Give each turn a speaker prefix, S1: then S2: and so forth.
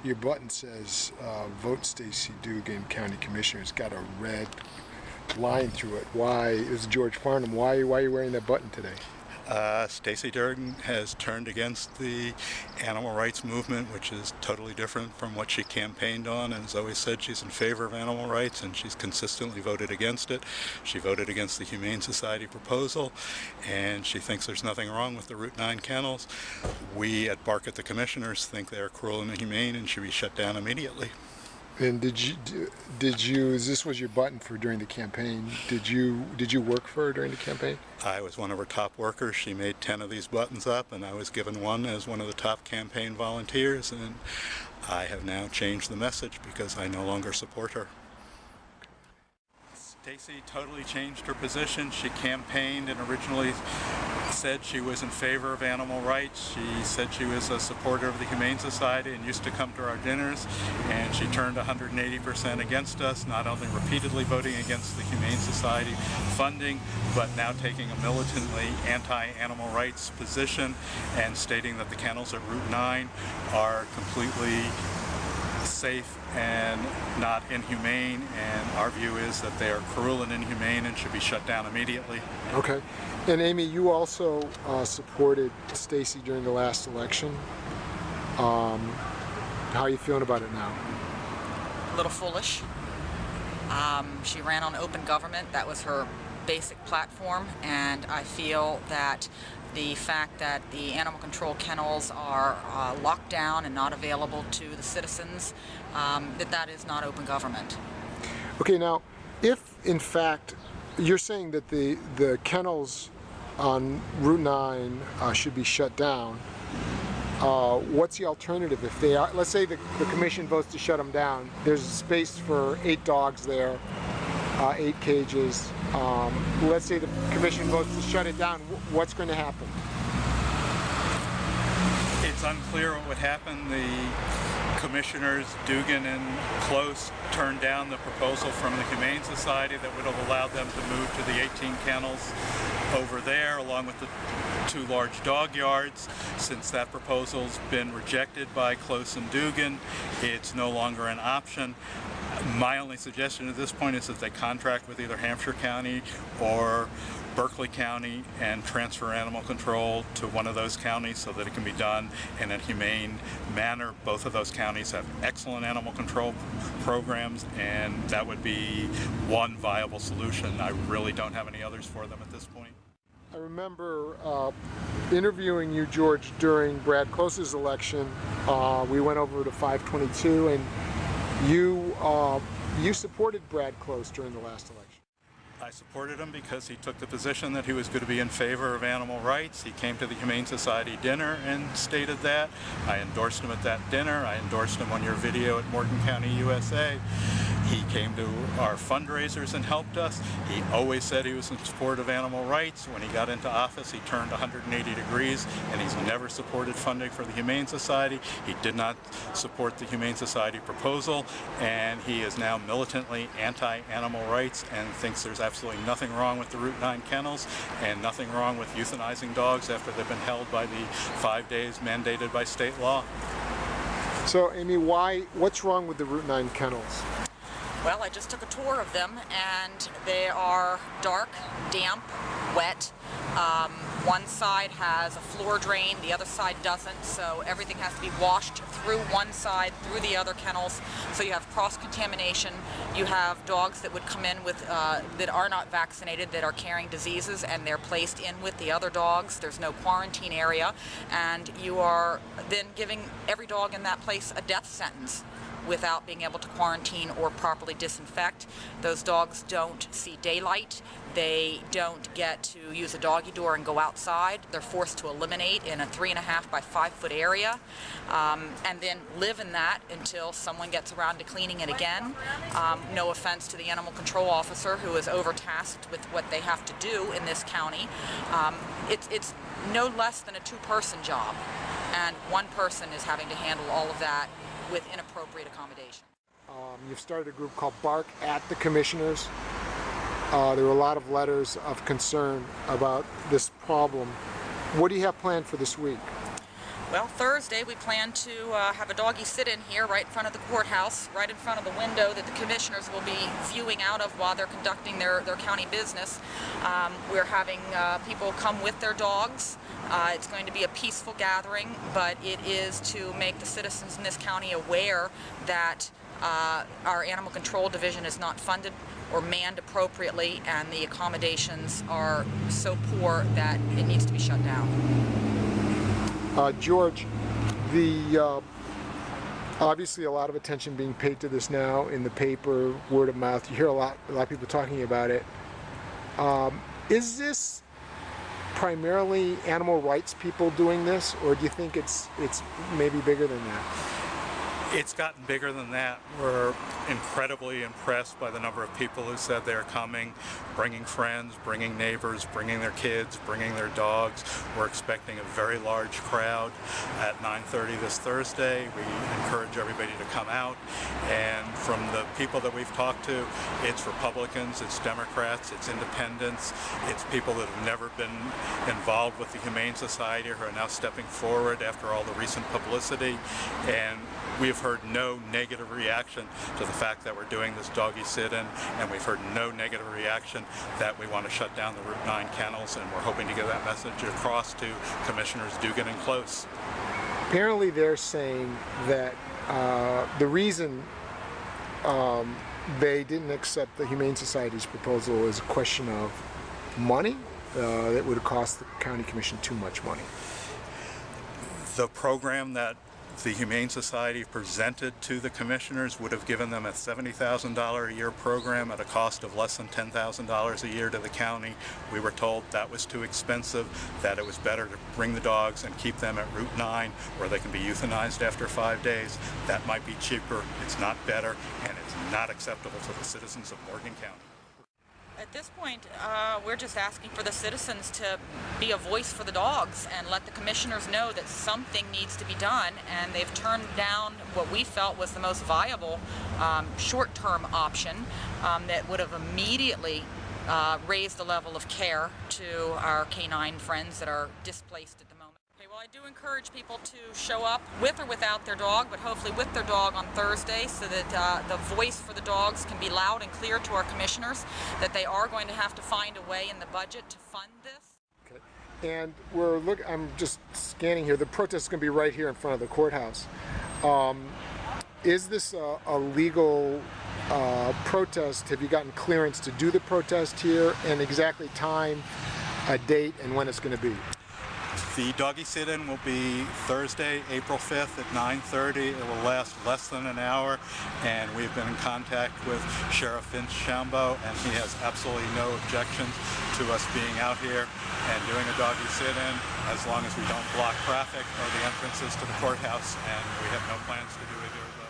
S1: Your button says vote Stacy Dugan, County Commissioner. It's got a red line through it. Why is George Farnham? Why are you wearing that button today?
S2: Stacy Durgan has turned against the animal rights movement, which is totally different from what she campaigned on, and has always said she's in favor of animal rights, and she's consistently voted against it. She voted against the Humane Society proposal, and she thinks there's nothing wrong with the Route 9 kennels. We at Bark at the Commissioners think they're cruel and inhumane and should be shut down immediately.
S1: And did you? This was your button for during the campaign. Did you work for her during the campaign?
S2: I was one of her top workers. She made 10 of these buttons up, and I was given one as one of the top campaign volunteers, and I have now changed the message because I no longer support her. Stacy totally changed her position. She campaigned and originally said she was in favor of animal rights. She said she was a supporter of the Humane Society and used to come to our dinners, and she turned 180% against us, not only repeatedly voting against the Humane Society funding, but now taking a militantly anti-animal rights position and stating that the kennels at Route 9 are completely safe and not inhumane, and our view is that they are cruel and inhumane and should be shut down immediately.
S1: Okay. And Amy, you also supported Stacy during the last election. How are you feeling about it now?
S3: A little foolish. She ran on open government. That was her basic platform, and I feel that the fact that the animal control kennels are locked down and not available to the citizens, that is not open government.
S1: Okay, now, if in fact you're saying that the kennels on Route 9 should be shut down, what's the alternative if they are? Let's say the commission votes to shut them down. There's a space for 8 dogs there, 8 cages. Let's say the commission votes to shut it down. What's going to happen?
S2: It's unclear what would happen. The commissioners, Dugan and Close, turned down the proposal from the Humane Society that would have allowed them to move to the 18 kennels over there, along with the 2 large dog yards. Since that proposal's been rejected by Close and Dugan, it's no longer an option. My only suggestion at this point is that they contract with either Hampshire County or Berkeley County and transfer animal control to one of those counties so that it can be done in a humane manner. Both of those counties have excellent animal control programs, and that would be one viable solution. I really don't have any others for them at this point.
S1: I remember interviewing you, George, during Brad Close's election. We went over to 522, and you supported Brad Close during the last election.
S2: I supported him because he took the position that he was going to be in favor of animal rights. He came to the Humane Society dinner and stated that. I endorsed him at that dinner. I endorsed him on your video at Morgan County, USA. He came to our fundraisers and helped us. He always said he was in support of animal rights. When he got into office, he turned 180 degrees, and he's never supported funding for the Humane Society. He did not support the Humane Society proposal, and he is now militantly anti-animal rights and thinks there's absolutely nothing wrong with the Route 9 kennels and nothing wrong with euthanizing dogs after they've been held by the 5 days mandated by state law.
S1: So, Amy, what's wrong with the Route 9 kennels?
S3: Well, I just took a tour of them, and they are dark, damp, wet. One side has a floor drain, the other side doesn't, so everything has to be washed through one side, through the other kennels, so you have cross-contamination. You have dogs that would come in with that are not vaccinated, that are carrying diseases, and they're placed in with the other dogs. There's no quarantine area, and you are then giving every dog in that place a death sentence without being able to quarantine or properly disinfect. Those dogs don't see daylight. They don't get to use a doggy door and go outside. They're forced to eliminate in a 3.5 by 5 foot area, and then live in that until someone gets around to cleaning it again. No offense to the animal control officer who is overtasked with what they have to do in this county. It's no less than a 2-person job, and one person is having to handle all of that with inappropriate accommodation.
S1: You've started a group called Bark at the Commissioners. There were a lot of letters of concern about this problem. What do you have planned for this week?
S3: Well, Thursday we plan to have a doggy sit-in here right in front of the courthouse, right in front of the window that the commissioners will be viewing out of while they're conducting their county business. We're having people come with their dogs. It's going to be a peaceful gathering, but it is to make the citizens in this county aware that our animal control division is not funded or manned appropriately, and the accommodations are so poor that it needs to be shut down.
S1: George, obviously a lot of attention being paid to this now in the paper, word of mouth. You hear a lot of people talking about it. Is this primarily animal rights people doing this, or do you think it's maybe bigger than that?
S2: It's gotten bigger than that. We're incredibly impressed by the number of people who said they're coming, bringing friends, bringing neighbors, bringing their kids, bringing their dogs. We're expecting a very large crowd at 9:30 this Thursday. We encourage everybody to come out. And from the people that we've talked to, it's Republicans, it's Democrats, it's independents, it's people that have never been involved with the Humane Society who are now stepping forward after all the recent publicity. And we have heard no negative reaction to the fact that we're doing this doggy sit-in, and we've heard no negative reaction that we want to shut down the Route 9 kennels, and we're hoping to get that message across to Commissioners Dugan and Close.
S1: Apparently they're saying that the reason they didn't accept the Humane Society's proposal is a question of money. That would have cost the county commission too much money.
S2: The program that the Humane Society presented to the commissioners would have given them a $70,000 a year program at a cost of less than $10,000 a year to the county. We were told that was too expensive, that it was better to bring the dogs and keep them at Route 9 where they can be euthanized after 5 days. That might be cheaper, it's not better, and it's not acceptable to the citizens of Morgan County.
S3: At this point, we're just asking for the citizens to be a voice for the dogs and let the commissioners know that something needs to be done, and they've turned down what we felt was the most viable short-term option that would have immediately raised the level of care to our canine friends that are displaced at the moment. Okay, well, I do encourage people to show up with or without their dog, but hopefully with their dog on Thursday, so that the voice for the dogs can be loud and clear to our commissioners, that they are going to have to find a way in the budget to fund this.
S1: Okay. And I'm just scanning here. The protest is going to be right here in front of the courthouse. Is this a legal protest? Have you gotten clearance to do the protest here, and exactly time, a date, and when it's going to be?
S2: The doggy sit-in will be Thursday, April 5th at 9:30. It will last less than an hour, and we've been in contact with Sheriff Finch Shambo, and he has absolutely no objections to us being out here and doing a doggy sit-in as long as we don't block traffic or the entrances to the courthouse, and we have no plans to do it.